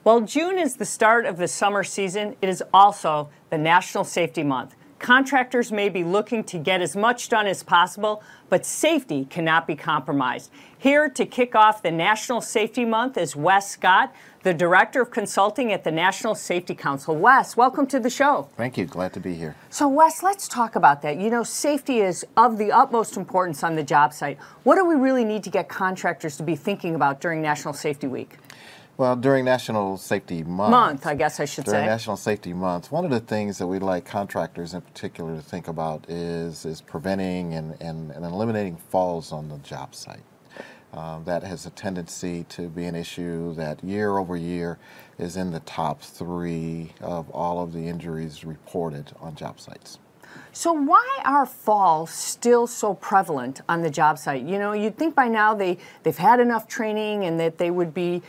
While June is the start of the summer season, it is also the National Safety Month. Contractors may be looking to get as much done as possible, but safety cannot be compromised. Here to kick off the National Safety Month is Wes Scott, the Director of Consulting at the National Safety Council. Wes, welcome to the show. Thank you. Glad to be here. So, Wes, let's talk about that. You know, safety is of the utmost importance on the job site. What do we really need to get contractors to be thinking about during National Safety Week? Well, during National Safety Month, I guess I should say. During National Safety Month, one of the things that we'd like contractors in particular to think about is preventing and eliminating falls on the job site. That has a tendency to be an issue that year over year is in the top 3 of all of the injuries reported on job sites. So why are falls still so prevalent on the job site? You know, you'd think by now they've had enough training and that they would be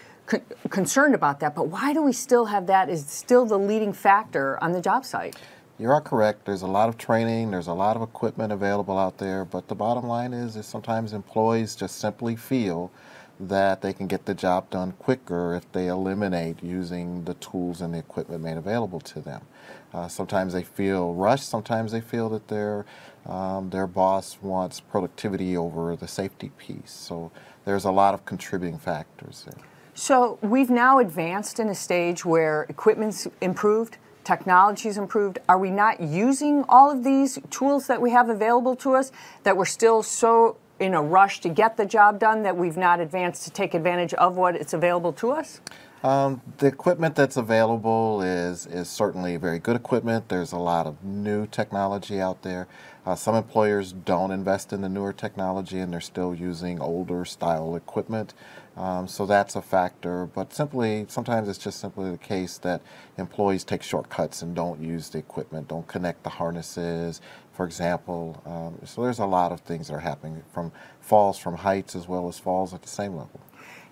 concerned about that, but why do we still have that as still the leading factor on the job site? You are correct. There's a lot of training, there's a lot of equipment available out there, but the bottom line is sometimes employees just simply feel that they can get the job done quicker if they eliminate using the tools and the equipment made available to them. Sometimes they feel rushed, sometimes they feel that their boss wants productivity over the safety piece. So there's a lot of contributing factors there. So we've now advanced in a stage where equipment's improved, technology's improved. Are we not using all of these tools that we have available to us, that we're still so in a rush to get the job done that we've not advanced to take advantage of what is available to us? The equipment that's available is certainly very good equipment. There's a lot of new technology out there. Some employers don't invest in the newer technology and they're still using older style equipment. So that's a factor, but sometimes it's just simply the case that employees take shortcuts and don't use the equipment, don't connect the harnesses, for example. So there's a lot of things that are happening, from falls from heights as well as falls at the same level.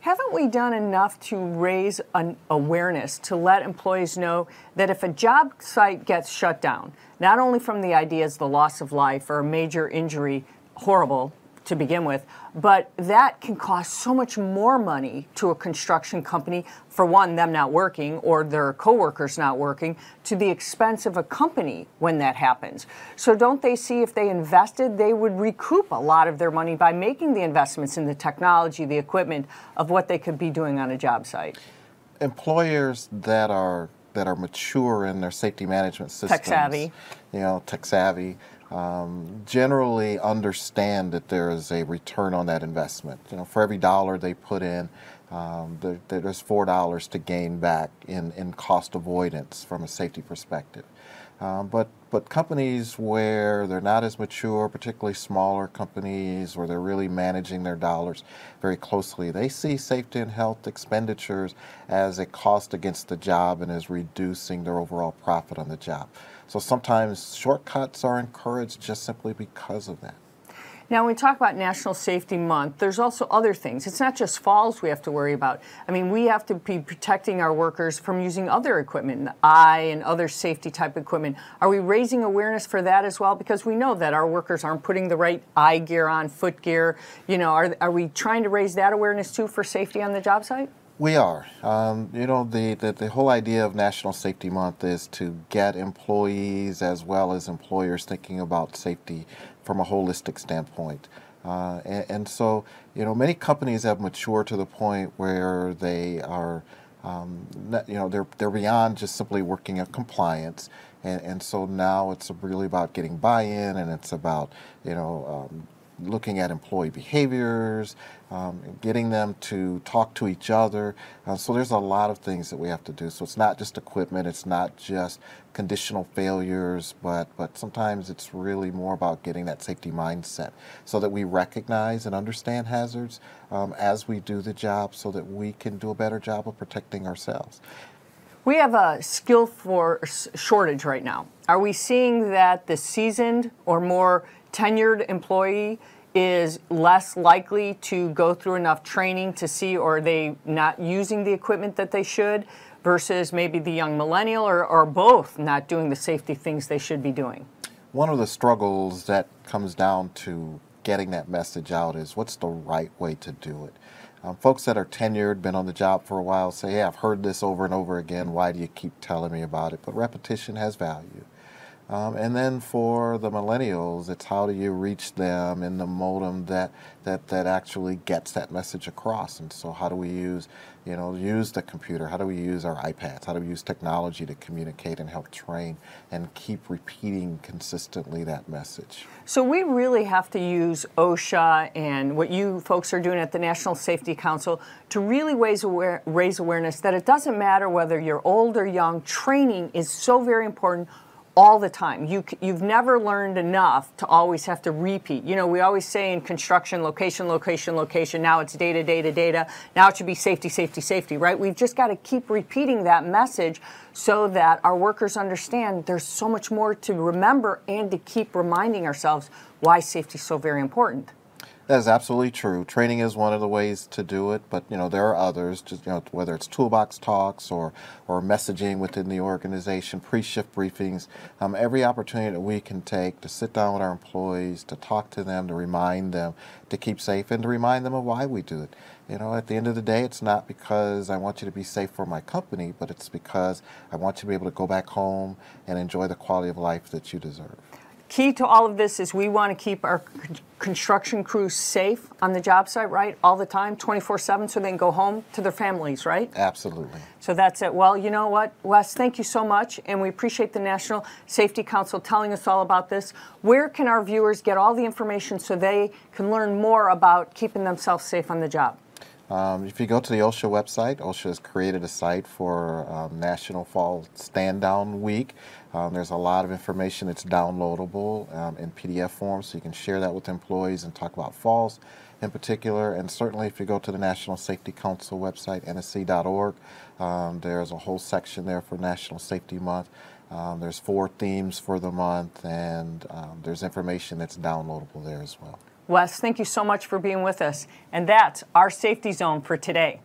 Haven't we done enough to raise an awareness to let employees know that if a job site gets shut down, not only from the ideas the loss of life or a major injury, horrible to begin with, but that can cost so much more money to a construction company, for one, them not working or their coworkers not working, to the expense of a company when that happens. So don't they see if they invested, they would recoup a lot of their money by making the investments in the technology, the equipment of what they could be doing on a job site? Employers that are mature in their safety management systems, tech savvy, generally understand that there is a return on that investment. You know, for every dollar they put in, there's $4 to gain back in cost avoidance from a safety perspective. But companies where they're not as mature, particularly smaller companies where they're really managing their dollars very closely, they see safety and health expenditures as a cost against the job and as reducing their overall profit on the job. So sometimes shortcuts are encouraged just simply because of that. Now, when we talk about National Safety Month, there's also other things. It's not just falls we have to worry about. I mean, we have to be protecting our workers from using other equipment, the eye and other safety type equipment. Are we raising awareness for that as well? Because we know that our workers aren't putting the right eye gear on, foot gear. You know, are we trying to raise that awareness too for safety on the job site? We are. You know, the whole idea of National Safety Month is to get employees as well as employers thinking about safety from a holistic standpoint. And so, you know, many companies have matured to the point where they are, they're beyond just simply working at compliance. And so now it's really about getting buy-in, and it's about, looking at employee behaviors, getting them to talk to each other. So there's a lot of things that we have to do. So it's not just equipment, it's not just conditional failures, but sometimes it's really more about getting that safety mindset so that we recognize and understand hazards as we do the job so that we can do a better job of protecting ourselves. We have a skill force shortage right now. Are we seeing that the seasoned or more tenured employee is less likely to go through enough training to see, or are they not using the equipment that they should, versus maybe the young millennial, or both not doing the safety things they should be doing? One of the struggles that comes down to getting that message out is what's the right way to do it. Folks that are tenured, been on the job for a while, say, hey, I've heard this over and over again. Why do you keep telling me about it? But repetition has value. And then for the millennials, it's how do you reach them in the modem that actually gets that message across. And so how do we use the computer? How do we use our iPads? How do we use technology to communicate and help train and keep repeating consistently that message? So we really have to use OSHA and what you folks are doing at the National Safety Council to really raise awareness that it doesn't matter whether you're old or young. Training is so very important all the time. You've never learned enough to always have to repeat. You know, we always say in construction, location, location, location. Now it's data, data, data. Now it should be safety, safety, safety, right? We've just got to keep repeating that message so that our workers understand there's so much more to remember and to keep reminding ourselves why safety is so very important. That is absolutely true. Training is one of the ways to do it, but there are others. Just whether it's toolbox talks or messaging within the organization, pre-shift briefings, every opportunity that we can take to sit down with our employees, to talk to them, to remind them to keep safe, and to remind them of why we do it. At the end of the day, it's not because I want you to be safe for my company, but it's because I want you to be able to go back home and enjoy the quality of life that you deserve. Key to all of this is we want to keep our construction crews safe on the job site, right? All the time, 24/7, so they can go home to their families, right? Absolutely. So that's it. Well, you know what, Wes, thank you so much, and we appreciate the National Safety Council telling us all about this. Where can our viewers get all the information so they can learn more about keeping themselves safe on the job? If you go to the OSHA website, OSHA has created a site for National Fall Stand Down Week. There's a lot of information that's downloadable in PDF form, so you can share that with employees and talk about falls in particular. And certainly if you go to the National Safety Council website, nsc.org, there's a whole section there for National Safety Month. There's 4 themes for the month, and there's information that's downloadable there as well. Wes, thank you so much for being with us. And that's our Safety Zone for today.